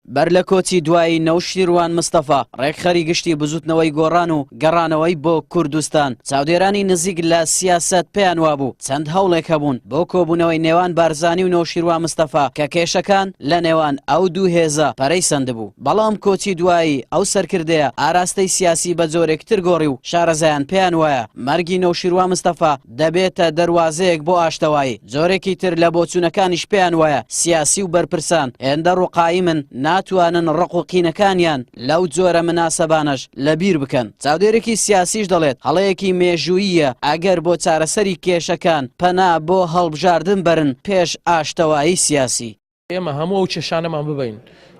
بەر لە کۆچی دوایی نەوشیروان مستەفا ڕێکخەری گشتی بزوتنەوەی گۆڕان و گەڕانەوەی بۆ کوردستان چاودێرانی نزیک لە سیاست پێیان وابوو چەند هەوڵێک هەبوون بۆ کۆبوونەوەی نێوان بارزانی و نەوشیروان مستەفا کە کێشەکان لە نێوان ئەو دوو هێزە پەرەی سەندبوو بەڵام کۆچی دوایی ئەو سەرکردەیە ئاراستەی سیاسی بە جۆرێکتر گۆڕی و شارەزایان پێیان وایە مەرگی نەوشیروان مستەفا دەبێتە دەواازەیەک بۆ ئاشتەوایی جۆرێکی تر لە بۆچوونەکانیش پێیان وایە سیاسی و بەرپرسان هێندە ڕووقایمن ناتوانن ڕق و قینەکانیان لەو جۆرە مناسەبانەش لەبیر بکەن چاودێرێکی سیاسیش دەڵێت هەڵەیەکی مێژوویە ئەگەر بۆ چارەسەری کێشەکان پەنا بۆ هەڵبژاردن بەرن پێش ئاشتەوایی سیاسی ئێمە هەموو ئەو کێشانەمان ببین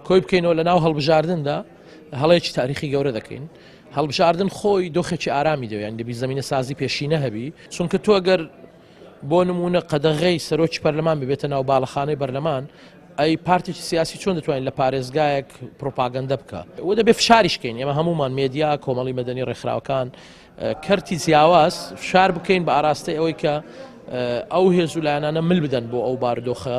کۆی بکەینەوە لە ناو هەڵبژاردندا هەڵەیەکی تاریخی گەورە دەکەین هەڵبژاردن خۆی دۆخێکی ئارامی دەوێت دەبی زمینە سازی پێشینە هەبی چونکە تۆ ئەگەر بۆ نمونە قەدەغەی سەرۆکی پەرلەمان ببێتە ناو باڵەخانەی بەرلەمان ئەی پارتێکی سیاسی چۆن دەتوانین لە پارێزگایەک پرۆپاگەندە بکە و دەبێت فشاریشکەین ئێمە هەمومان مێدیا کۆمەڵی مەدەنی ڕێکخراوەکان کەرتی جیاواز فشار بکەین بە ئاراستەی ئەوەی کە ئەو هێز و لایەنانە مل بدەن بۆ ئەو بارودۆخە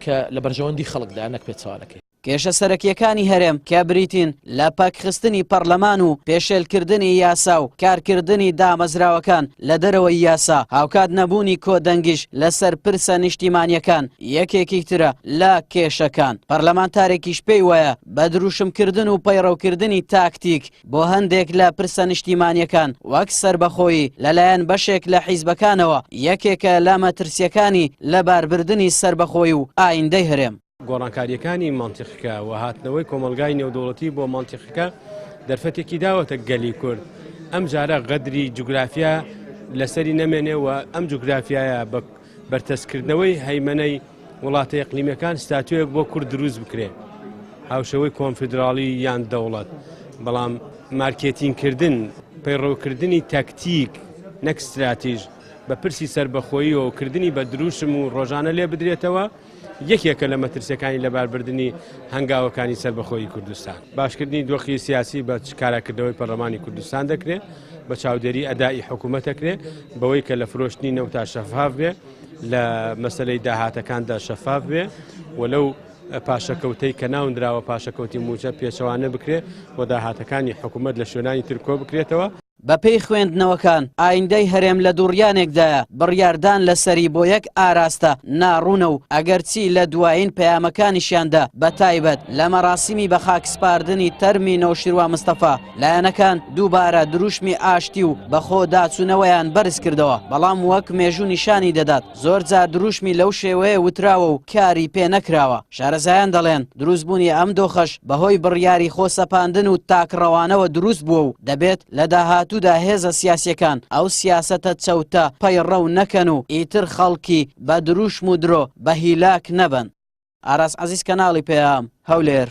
کە لە بەرژەوەندی خەڵکدا نەک پێچوانەکەی کێشە سەرەکیەکانی هەرێم کە بریتین لە پاکخستنی پەرلەمان و پێشێلکردنی یاسا و کارکردنی دامەزراوەکان لە دەرەوەی یاسا هاوکات نەبوونی کۆدەنگیش لەسەر پرسە نیشتیمانیەکان یەکێکی ترە لە کێشەکان پەرلەمانتارێکیش پێی وایە بە دروشمکردن و پەیڕەوکردنی تاکتیک بۆ هەندێک لە پرسە نیشتیمانیەکان وەک سربەخۆیی لەلایەن بەشێک لە حیزبەکانەوە یەکێکە لە مەترسیەکانی لە باربردنی سربەخۆیی و ئایندەی هەرێم گۆڕانکاریەکانی مانتیقیکە و هاتنەوەی کۆمەلگای نێودەوڵەتی بۆ مانتیقیکە دەرفەتێکی داوەتە گەلی کورد ئەم جارە غەدری جوگرافیا لەسەری نەمێنێەوە ئەم جوگرافیایە بە بەرتەسکردنەوەی هەیمەنەی وڵاتە یەقلیمیەکان ستاتویەک بۆ کورد دروست بکرێ هاوشەوەی کۆنفیدراڵی یان دەوڵەت بەڵام مارکێتینکردن پەیڕەوکردنی تاکتیک نەک استراتیژ بە پرسی سربەخۆیی و کردنی بە دروشم و ڕۆژانە لێ بدرێتەوە یەکێکە لە مەترسیەکانی لەباربردنی هەنگاوەکانی سربەخۆیی کوردستان باشکردنی دۆخی سیاسی بە کاراکردنەوەی پەرلەمانی کوردستان دەکرێت بە چاودێری ئەدای حکوومەتەکرێت بەوەی کە لە فرۆشتنی نەوتا شەفاف بێ لە مەسلەی داهاتەکاندا شەفاف بێ وەلەو پاشەکەوتەی کە ناوندراوە پاشەکەوتی موچە پێچەوانە بکرێت و داهاتەکانی حکوومەت لە شوێنانی ترکۆ بکرێتەوە بەپێی خوێندنەوەکان ئایندەی هەرێم لە دووڕیانێکدایە بڕیاردان لەسەری بۆ یەک ئاراستە ناڕوونە و ئەگەرچی لە دوایین پەیامەکانیشیاندا بە تایبەت لە مەراسیمی بە خاکسپاردنی تەرمی نەوشیروان مستەفا لایەنەکان دووبارە دروشمی ئاشتی و بەخۆ داچوونەوەیان بەرز کردەوە بەڵام وەک مێژوو نیشانی دەدات زۆر جار دروشمی لەو شێوەیە وتراوە و کاری پێ نەکراوە شارەزایان دەڵێن دروستبوونی ئەم دۆخەش بەهۆی بڕیاری خۆسەپاندن و تاکڕەوانەوە دروست بووە و دەبێت لە داهاتوودا هێزە سیاسیەکان ئەو سیاسەتە چەوتە پەیڕە و نەکەن و ئیتر خەڵکی بە دروشم و درۆ بە هیلاک نەبن. ئاراس عەزیز کەناڵی پێام هەولێر.